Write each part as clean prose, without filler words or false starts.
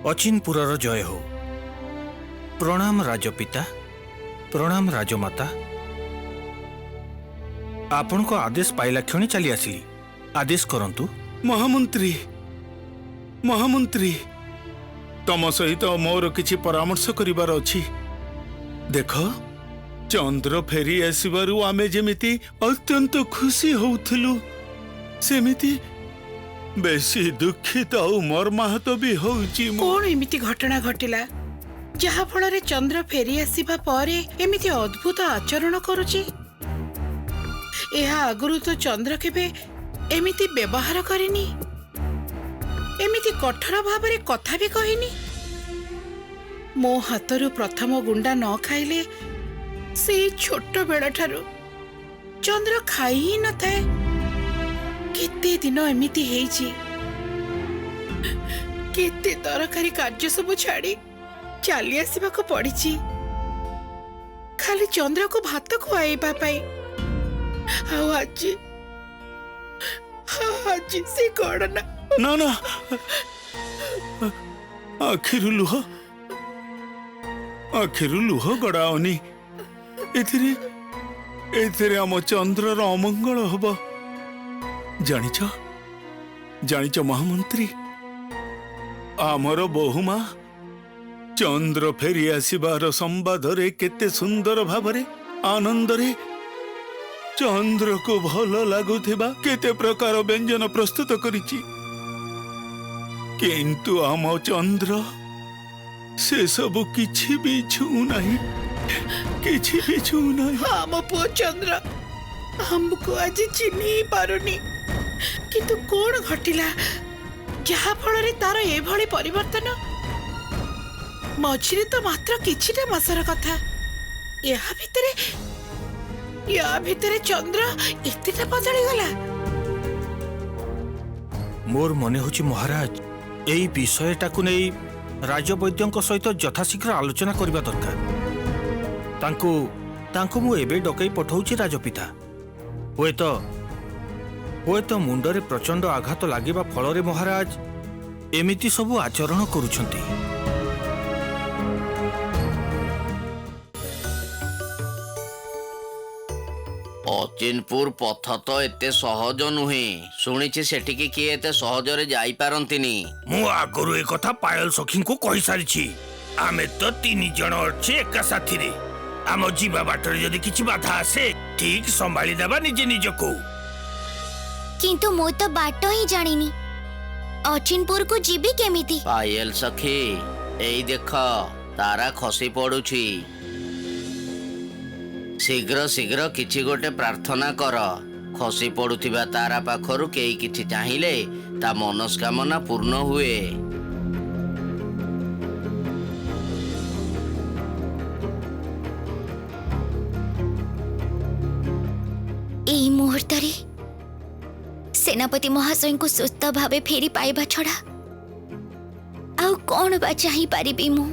अचिनपुरर जय हो। प्रणाम राजपिता, प्रणाम राजमाता। आपण को आदेश पाइला क्षणी चली आसिली। आदेश करंतु। महामंत्री महामंत्री तम सहित मोर किछि परामर्श करिवार अछि। देख चंद्र फेरी आसबारु आमे जेमिति अत्यंत खुशी होउथिलु सेमिति बेसी दुखित और मर्माहत भी होउची। कौन एमिति घटना घटिला जहा फल चंद्र फेरी आसिबा परे एमिति अद्भुत आचरण करुची? एहा आगुरु तो चंद्र केबे एमिति व्यवहार करेनी, एमिति कठोर भाव रे कथा भी कहिनी। मो हाथरु प्रथम गुंडा न खाइले से छोट बेड़ा ठारू चंद्र खाई ही न थाए। केते दिन एमिति हेइची, केते तरकारी कार्य सब छाड़ी चली आसवा को पड़ी खाली चंद्र को भात खुआइबा पाई। आज से गणना ना ना आखिरु लुह गड़ाओनी। एथिरे आम चंद्रर अमंगल हब। जानिच महामंत्री, आमर बहुमा चंद्र फेरी आसबार संवाद रे केते सुंदर भावरे आनंद रे चंद्र को भल लागुथिबा केते प्रकार व्यंजन प्रस्तुत करिछि। किंतु आम चंद्र से सब किछि भी छू नहीं, किछि भी छू नहीं। आम पुओ चंद्र हमको आज चिन्ही पारुनी। किंतु कौन घटिला जहा फल रे तार ए भली परिवर्तन? मझिरे तो मात्र किछिटा मासर कथा। या भितरे चंद्र एतेटा बदली गला। मोर मने होची महाराज एई विषयटाकु नै राजवैद्यंक सहित यथाशीघ्र आलोचना करबा दरकार। तांको मु एबे डकई पठाउची राजपिता। हुए तो मुंडरे प्रचंड आघात लागिबा फलरे महाराज एमिति सबु आचरण करूछंती। अचिनपुर पथ तो एते सहज नुहे। शुणी सेठिकी किए एते सहजरे जाई पारंतिनी। मु आगरु ए कथा पायल सखी को कहि सारिछि। आमे तो 3 जण अछि एका साथी रे। आम जीवा बाटर जदि किछि बाधा आसे ठीक संभाली देबा निजे निजको। किंतु मो तो बाट ही जानिनी अचिनपुर को जीबी केमिति? पायल सखी एई देख तारा खसी पड़ुछि। शीघ्र शीघ्र किछि गोटे प्रार्थना कर। खसी पड़ुथिबा तारा पाखरु केई किछि चाहिले ता मनस्कामना पूर्ण हुए। एई मुहूर्त रे सेनापति महाशय को सुस्थ भावे फेरी पाइबा छड़ा आउ कौन बा चाही पारिबी मु?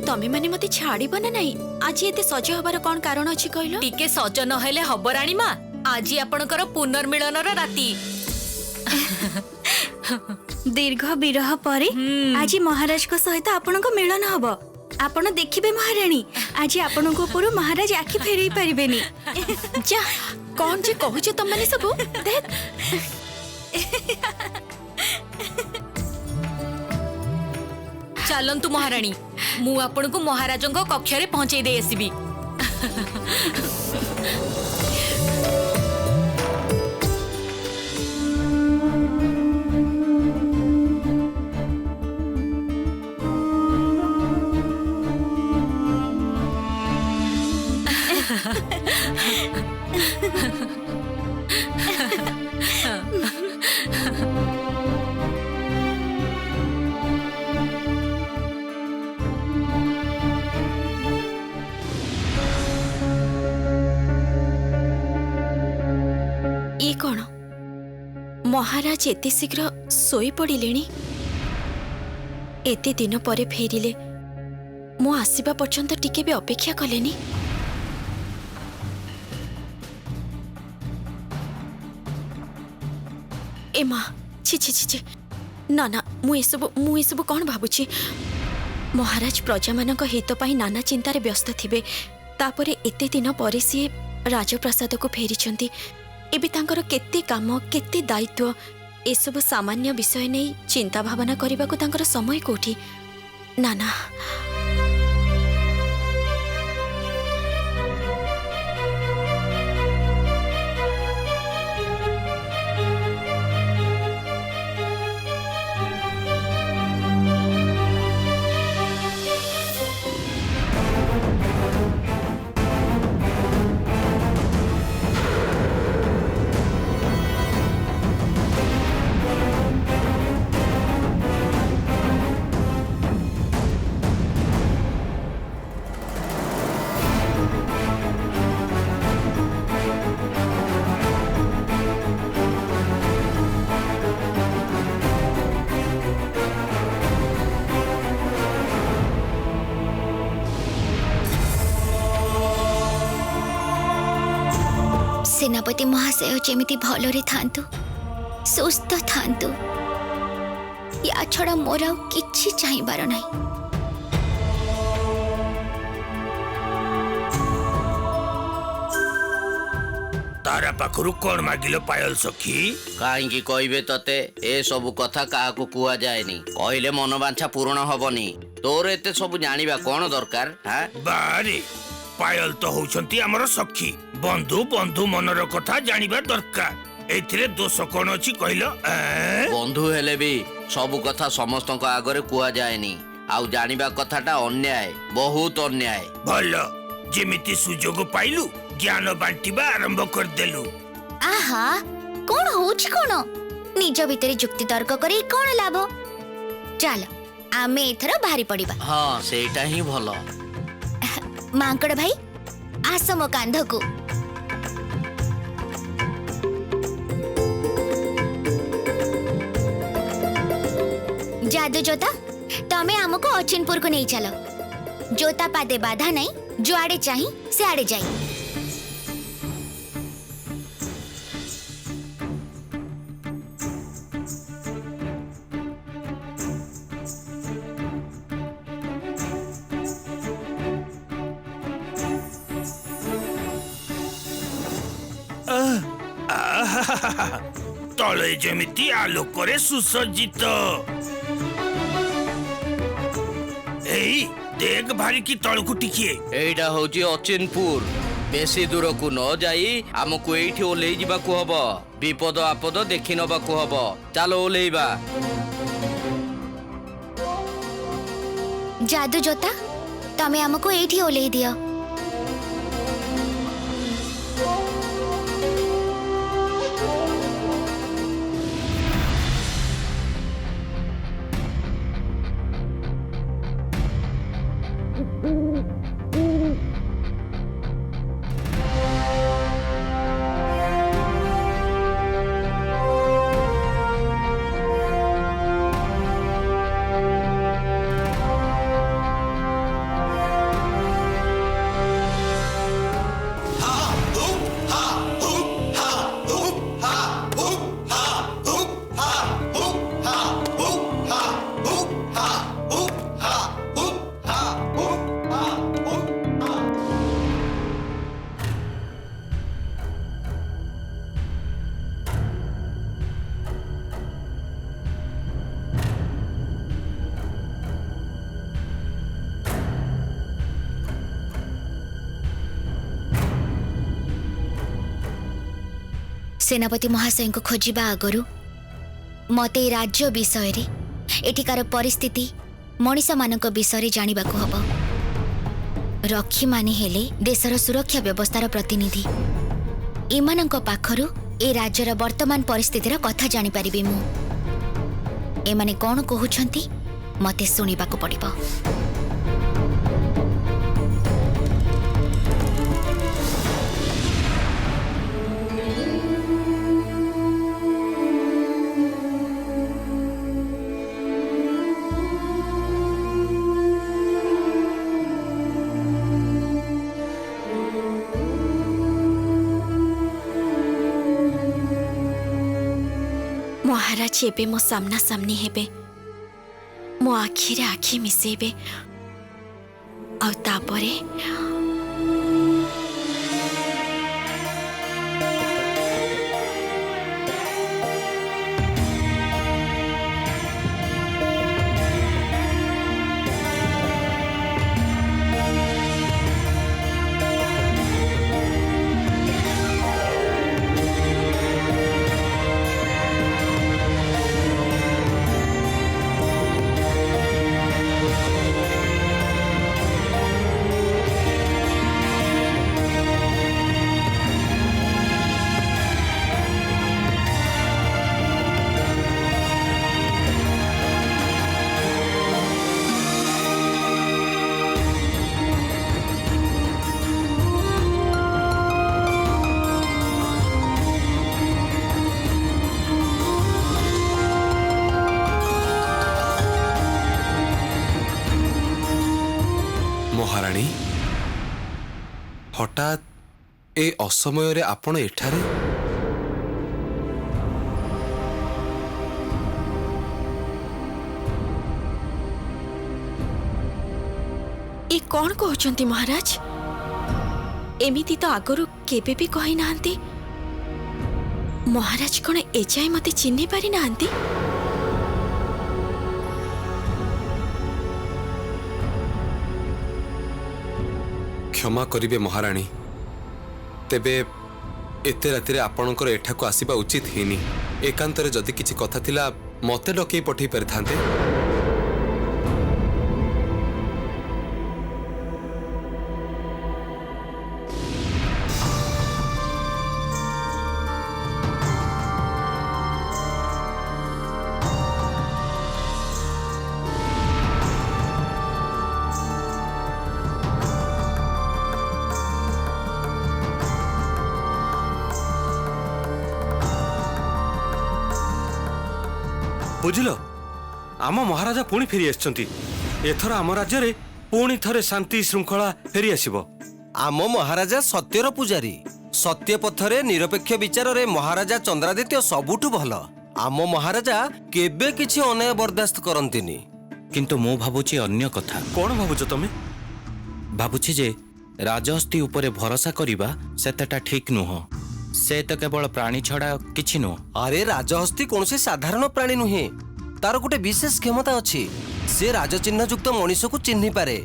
तमे माने मते छाड़ीब ना नहीं? आज एते सज हबार कौन कारण अछि कहलो? टिके सज न हेले हब रानी मा। आज आपणकर पुनर्मिलनर राती। दीर्घ विरह परे आज महाराज को सहित आपनको मिलन हब। आपण देखिबे महारानी आज आपनको ऊपर महाराज आखि फेरई परिबेनी। जा कौन जे कहू जे तुम माने सब देख। चलंतु महारानी मु आपण को महाराजंक कक्ष रे पहुंचाई दे आसीबी। महाराज एते शीघ्र सोई पड़िलेनी? एते दिन परे फेरिले मो आसीबा पर्यंत टिके भी अपेक्षा कलेनी। ए माँ छि छि छि छि ना ना मु ए सब कौन भाबुछि महाराज प्रजा मानक हित पाई नाना चिंतार व्यस्त थिबे तापरे एते दिन परे सी राजप्रासाद को फेरिछंती एबे तांकर केते काम केते दायित्व ए सब सामान्य विषय नै चिंता भावना करबा को तांकर समय कोठी ना ना सेनापति महाशय जेमिति भलरे थांतु सुस्थ थांतु या छड़ा मोर आउ किछि चाहिबार नाही। तारा पाखरु कौन मागिलो पायल सखी? काहींकी कहबे तते ए सब कथा काहाकू कुआ जाएनी कहले मनोबांछा पूर्ण हबनी तोर एते सब जानिबा कोन दरकार हां बारे पायल तो होउछंती हमर सखी बंधु बंधु मनर कथा जानिबा दरकार एथिरे दोष कोन अछि कहलो बंधु हेले भी सब कथा समस्तक आगरे कुआ जाएनी आउ जानिबा कथाटा अन्याय बहुत अन्याय भलो जेमिति सुजोग पाइलु ज्ञान बांटिबा आरंभ कर देलु आहा कोन होछि कोन निज भितरे जुक्ति तर्क करी कोन लाभ चल आमे एथरा भारी पड़िबा हां सेटा ही भलो मांकड़ भाई आस मो कांध को जादू जोता तमे हमको अचिनपुर को नहीं चलो जोता पादे बाधा नहीं जो आड़े चाही से आड़े जाई तले जेमिति आलोकरे सुसज्जित एई देख भारी की तळकु टिकिए एटा होची अचिनपुर बेसी दूर को न जाई हमको एठी ओलेई जिबा को हबो विपद आपद देखि नबा को हबो चलो ओलेइबा जादू जोता तमे हमको एठी ओलेई दियो सेनापति महाशय को खोजिबा आगरु मते राज्य विषय रे एठिकार परिस्थिति मनीषा मानक विषय जानिबा को हबो रक्षी माने हेले देशर सुरक्षा व्यवस्थार प्रतिनिधि एमानक पाखरु ए राज्यर वर्तमान परिस्थितिर कथा जानि परिबे मु एमाने कोन कहउछंती मते सुनिबा को पड़िबो महाराज एबे मो सामना सामनी हेबे, मो आखिरे आखि मिसेबे, आ तापरे महाराणी हठात ए असमय आपण एठारे ए कौन कहउचंती महाराज? एमिति तो आगरु केबे भी कहि नांती। महाराज कौन एजाए मते चिन्हि पारि नांती? क्षमा करिवे महाराणी, तेबे एते राति आपणकर एठाकु आसीबा उचित हेनी। एकांतरे जदि किछि कथा थिला मते डकई पठै परिथांते। बुझिल, आम महाराजा पुणी फेरी आछंती। एथर आम राज्य रे पुणी थरे शांति श्रृंखला फेरी आसीबो। आम महाराजा सत्यर पूजारी, सत्य पथरे निरपेक्ष विचार रे महाराजा चंद्रादित्य सबुठु भल। आम महाराजा केबे किछि अन्याय बर्दाश्त करंतिनी। किंतु मु भाबुची अन्य कथा। कौन भाबुछ तमे? भाबुची जे राजहस्ती उपरे भरोसा करिबा सेतटा ठीक नुह। से तो केवल प्राणी छड़ा किछि नुह। अरे राजहस्ती कौन से साधारण प्राणी नुहे, तार गोटे विशेष क्षमता अछि। से राजचिन्ह युक्त मनीष को चिन्हि पारे।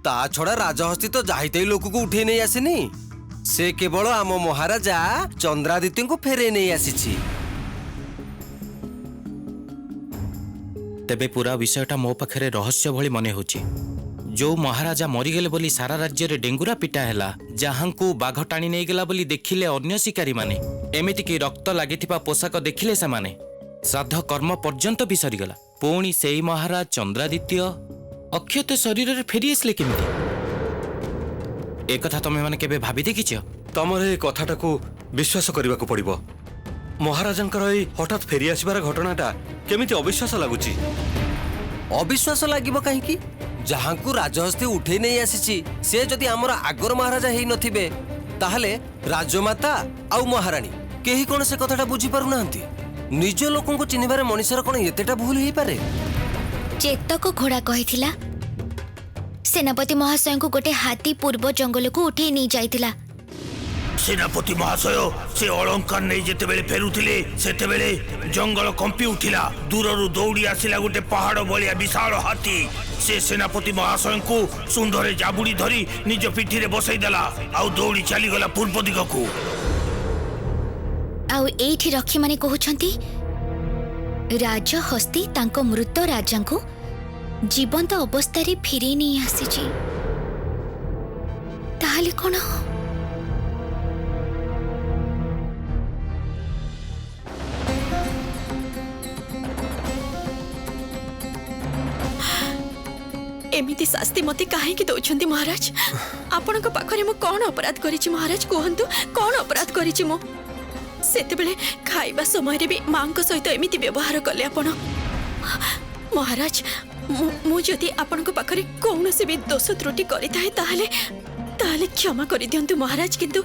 ता छड़ा राजहस्ती तो जाहिते लोक को उठे नहीं आसेनी। से केवल आम महाराजा चंद्रादित्य को फेरे नहीं आसीछि। तेबे पूरा विषयटा मो पाखरे रहस्य भली मने होची। जो महाराजा मरीगले बोली सारा राज्य रे डेंगुरा पिटा हैला, जहांकू बाघ टाणी नहीं गला बोली देखिले अन्य शिकारी माने, एमिति कि रक्त लागिथिबा पोशाक देखिले से माने, श्राद्ध कर्म पर्यंत भी सरीगला। पुणी सेई महाराज चंद्रादित्य अक्षत शरीर रे फेरी आसले केमिति? एक कथा तमे माने केबे भाबी देखिछ? तमर ए कथाटा को विश्वास करबा को पड़िबो। महाराजंकर ए हठात फेरी आसीबार घटनाटा केमिति अविश्वास लागुची? अविश्वास लागिबो काहेकि? जहांकू राजहस्ती उठे नहीं आसीछि से जदि आमर आगर महाराजा हेई नथिबे, ताहले राजमाता आउ महारानी केही कोन से कथाटा बुझी पारु नांती। निज लोकन को चिन्हिबारे मनुष्यर कोन एतेटा भूल हेई पारे? चेतक घोड़ा कहिथिला सेनापति महाशय को गोटे हाथी पूर्व जंगल को उठे नहीं जाइतिला। सेनापति महाशय से अलंकार नहीं जेते बेले फेरुथिले सेते बेले जंगल कंपी उठिला। दूररु दौड़ी आसिला गोटे पहाड़ भलिया विशाल हाथी। से सेनापति महाशय को सुंदरे जाबुड़ी धरी निज पिठी रे बसई देला आउ दौड़ी चली गला पूर्व दिग को। आउ एठी रखी माने कहउछंती राजहस्ती तांको मृत राजा को जीवंत अवस्था रे फिरे नहीं आसीची। ताहले कोन? एमिति शास्ति मते काहे कि दउछंती महाराज? आपण को पाखरे मो कोन अपराध करिछि महाराज? कहंतु कोन अपराध करिछि मो? सेते बेले खाइबा समय रे भी मां को सहित एमिति व्यवहार कले आपण। महाराज मु जदि आपण को पाखरे कोनोसी भी दोष त्रुटि करि थाए ताहले क्षमा करि दियंतु महाराज। किंतु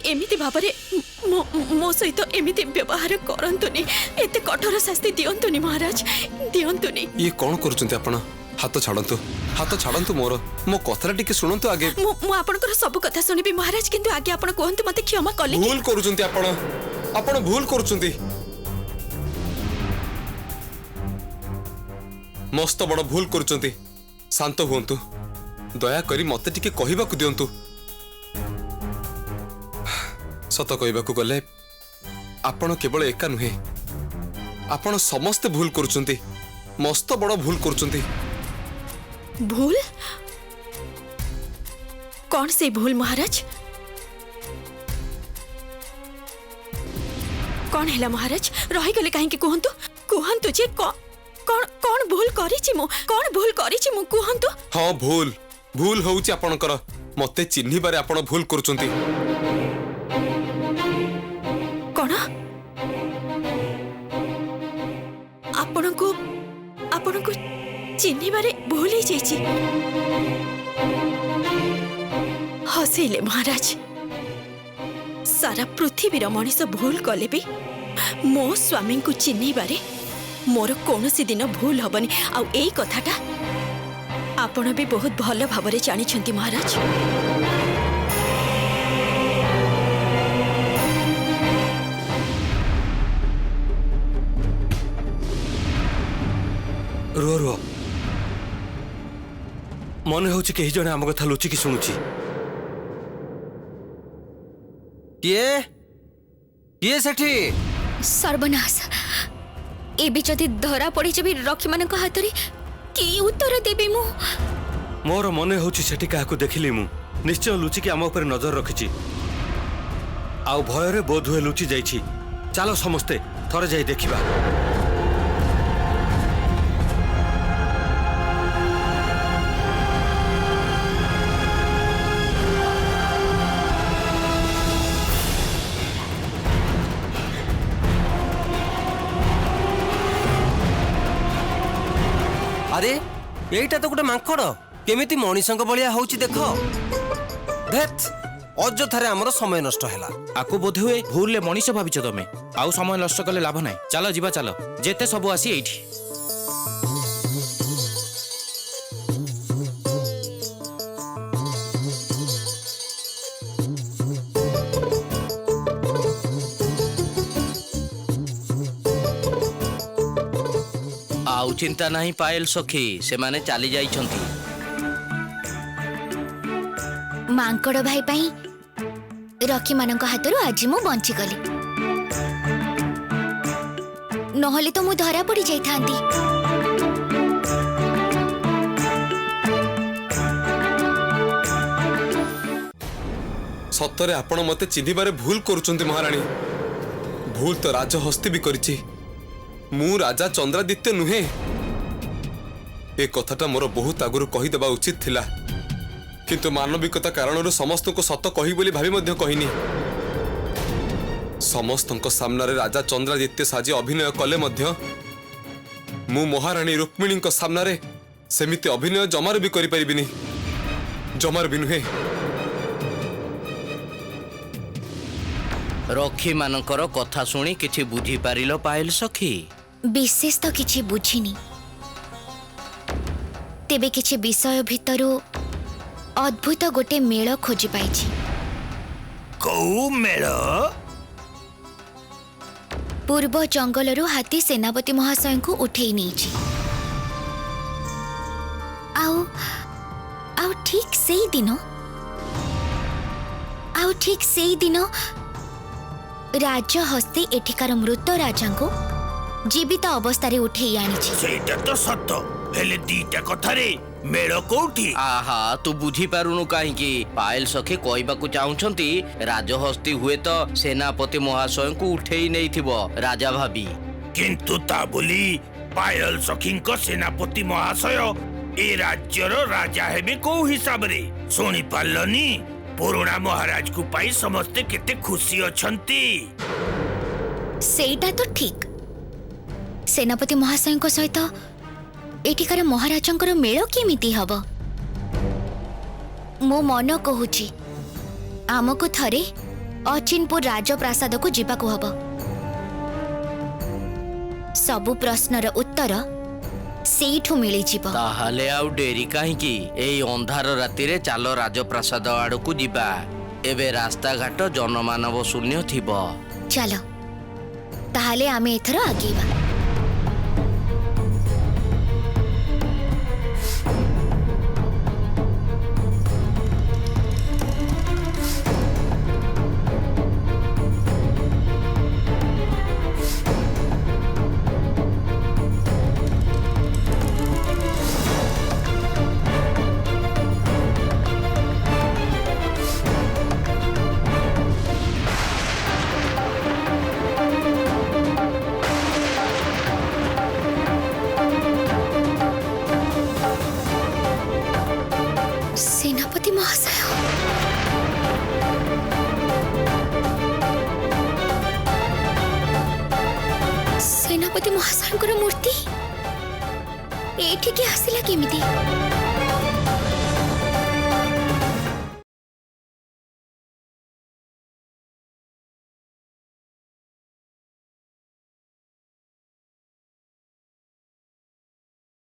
एमिति भाबरे ମୋ ସହିତ ଏମିତି ବ୍ୟବହାର କରନ୍ତୁନି, ଏତେ କଠୋର ଶାସ୍ତି ଦିଅନ୍ତୁନି ମହାରାଜ, ଦିଅନ୍ତୁନି। ଇଏ କ'ଣ କରୁଛନ୍ତି ଆପଣ? ହାତ ଛାଡ଼ନ୍ତୁ, ହାତ ଛାଡ଼ନ୍ତୁ ମୋର। ମୋ କଥାଟା ଟିକେ ଶୁଣନ୍ତୁ ଆଗେ। ମୁଁ ଆପଣଙ୍କର ସବୁ କଥା ଶୁଣିବି ମହାରାଜ, କିନ୍ତୁ ଆଗେ ଆପଣ କୁହନ୍ତୁ ମତେ କ୍ଷମା କଲେ କି? ଭୁଲ କରୁଛନ୍ତି ଆପଣ, ଆପଣ ଭୁଲ କରୁଛନ୍ତି। ମସ୍ତ ବଡ଼ ଭୁଲ କରୁଛନ୍ତି। ଶାନ୍ତ ହୁଅନ୍ତୁ, ଦୟାକରି ମତେ ଟିକେ କହିବାକୁ ଦିଅନ୍ତୁ। ସତ କହିବାକୁ ଗଲେ ଆପଣ କେବଳ ଏକା ନୁହେଁ, ଆପଣ ସମସ୍ତେ ଭୁଲ କରୁଛନ୍ତି, ମସ୍ତ ବଡ଼ ଭୁଲ କରୁଛନ୍ତି। ଭୁଲ? କଣ ସେ ଭୁଲ ମହାରାଜ? କଣ ହେଲା ମହାରାଜ? ରହିଗଲେ କାହିଁକି? କୁହନ୍ତୁ, କୁହନ୍ତୁ ଯେ କଣ ଭୁଲ କରିଛି ମୁଁ, କଣ ଭୁଲ କରିଛି ମୁଁ, କୁହନ୍ତୁ। ହଁ, ଭୁଲ ଭୁଲ ହଉଛି ଆପଣଙ୍କର। ମତେ ଚିହ୍ନିବାରେ ଆପଣ ଭୁଲ କରୁଛନ୍ତି। କଣ? ଆପଣଙ୍କୁ ଚିହ୍ନିବାରେ ଭୁଲ ହେଇଯାଇଛି? ହସେଇଲେ ମହାରାଜ। ସାରା ପୃଥିବୀର ମଣିଷ ଭୁଲ କଲେ ବି ମୋ ସ୍ୱାମୀଙ୍କୁ ଚିହ୍ନିବାରେ ମୋର କୌଣସି ଦିନ ଭୁଲ ହବନି। ଆଉ ଏଇ କଥାଟା ଆପଣ ବି ବହୁତ ଭଲ ଭାବରେ ଜାଣିଛନ୍ତି ମହାରାଜ। ରୁହ ରୁହ, ମନେ ହଉଛି କେହି ଜଣେ ଆମ କଥା ଲୁଚିକି ଶୁଣୁଛି। କିଏ କିଏ ସେଠି? ସର୍ବନାଶ, ଏବେ ଯଦି ଧରା ପଡ଼ିଯିବି ରକ୍ଷୀ ମାନଙ୍କ ହାତରେ, କି ଉତ୍ତର ଦେବି ମୁଁ? ମୋର ମନେ ହଉଛି ସେଠି କାହାକୁ ଦେଖିଲି ମୁଁ। ନିଶ୍ଚୟ ଲୁଚିକି ଆମ ଉପରେ ନଜର ରଖିଛି, ଆଉ ଭୟରେ ବୋଧହୁଏ ଲୁଚି ଯାଇଛି। ଚାଲ ସମସ୍ତେ ଥରେ ଯାଇ ଦେଖିବା। ଆରେ ଏଇଟା ତ ଗୋଟେ ମାଙ୍କଡ, କେମିତି ମଣିଷଙ୍କ ଭଳିଆ ହଉଛି ଦେଖ। ଧେତ୍, ଅଯଥାରେ ଆମର ସମୟ ନଷ୍ଟ ହେଲା। ଆକୁ ବୋଧହୁଏ ଭୁଲରେ ମଣିଷ ଭାବିଛ ତମେ। ଆଉ ସମୟ ନଷ୍ଟ କଲେ ଲାଭ ନାହିଁ। ଚାଲ ଯିବା, ଚାଲ। ଯେତେ ସବୁ ଆସି ଏଇଠି। ଆଉ ଚିନ୍ତା ନାହିଁ ପାଏଲ ସଖୀ, ସେମାନେ ଚାଲି ଯାଇଛନ୍ତି। ମାଙ୍କଡ଼ ଭାଇ ପାଇଁ ରକ୍ଷୀ ମାନଙ୍କ ହାତରୁ ଆଜି ମୁଁ ବଞ୍ଚିଗଲି, ନହେଲେ ତ ମୁଁ ଧରା ପଡ଼ି ଯାଇଥାନ୍ତି। ସତରେ ଆପଣ ମତେ ଚିହ୍ନିବାରେ ଭୁଲ କରୁଛନ୍ତି ମହାରାଣୀ। ଭୁଲ ତ ରାଜହସ୍ତି ବି କରିଛି। ମୁଁ ରାଜା ଚନ୍ଦ୍ରାଦିତ୍ୟ ନୁହେଁ। ଏ କଥାଟା ମୋର ବହୁତ ଆଗରୁ କହିଦେବା ଉଚିତ ଥିଲା, କିନ୍ତୁ ମାନବିକତା କାରଣରୁ ସମସ୍ତଙ୍କୁ ସତ କହିବି ବୋଲି ଭାବି ମଧ୍ୟ କହିନି। ସମସ୍ତଙ୍କ ସାମ୍ନାରେ ରାଜା ଚନ୍ଦ୍ରାଦିତ୍ୟ ସାଜି ଅଭିନୟ କଲେ ମଧ୍ୟ ମୁଁ ମହାରାଣୀ ରୁକ୍ମିଣୀଙ୍କ ସାମ୍ନାରେ ସେମିତି ଅଭିନୟ ଜମାରୁ ବି କରିପାରିବିନି, ଜମାରୁ ବି ନୁହେଁ। ରକ୍ଷୀ ମାନଙ୍କର କଥା ଶୁଣି କିଛି ବୁଝିପାରିଲ ପାଏଲ ସଖୀ? ବିଶେଷ ତ କିଛି ବୁଝିନି, ତେବେ କିଛି ବିଷୟ ଭିତରୁ ଅଦ୍ଭୁତ ଗୋଟେ ମେଳ ଖୋଜି ପାଇଛି। କୋଉ ମେଳ? ପୂର୍ବ ଜଙ୍ଗଲରୁ ହାତୀ ସେନାପତି ମହାଶୟଙ୍କୁ ଉଠେଇ ନେଇଛି। ଆଉ ଠିକ୍ ସେଇଦିନ ରାଜହସ୍ତି ଏଠିକାର ମୃତ ରାଜାଙ୍କୁ ଜୀବିତ ଅବସ୍ଥାରେ ଉଠେଇ ଆଣିଛି। ସେଇଟା ତ ସତ, ହେଲେ ଦିଟା କଥାରେ ମେଳ କୋଉଠି? ଆହା, ତୁ ବୁଝିପାରୁନୁ କାହିଁକି? ପାଏଲ ସଖୀ କହିବାକୁ ଚାହୁଁଛନ୍ତି ରାଜହସ୍ତି ହୁଏତ ସେନାପତି ମହାଶୟଙ୍କୁ ଉଠେଇ ନେଇଥିବ ରାଜା ଭାବି। କିନ୍ତୁ ତା ବୋଲି ପାଏଲ ସଖୀଙ୍କ ସେନାପତି ମହାଶୟ ଏ ରାଜ୍ୟର ରାଜା ହେବେ କୋଉ ହିସାବରେ? ଶୁଣି ପାରିଲନି? ପୁରୁଣା ମହାରାଜକୁ ପାଇ ସମସ୍ତେ କେତେ ଖୁସି ଅଛନ୍ତି। ସେଇଟା ତ ଠିକ୍। ସେନାପତି ମହାଶୟଙ୍କ ସହିତ ଏଠିକାର ମହାରାଜଙ୍କର ମେଳ କେମିତି ହବ? ମୋ ମନ କହୁଛି ଆମକୁ ଥରେ अचिनपुर राजप्रासाद को जीवाकू हब। सबु प्रश्नर उत्तर सेठू मिली जीव। ताहाले आउ डेरी काहींकी एई अंधार रातिरे चालो राजप्रासाद आड़कू जिबा। एबे रास्ता घाट जनमानव शून्य थिबो। चलो ताहाले आमे एथर आगेबा। सेनापति महाशय, सेनापति महाशयଙ୍କର ମୂର୍ତ୍ତି ଏଠିକି ଆସିଲା କେମିତି?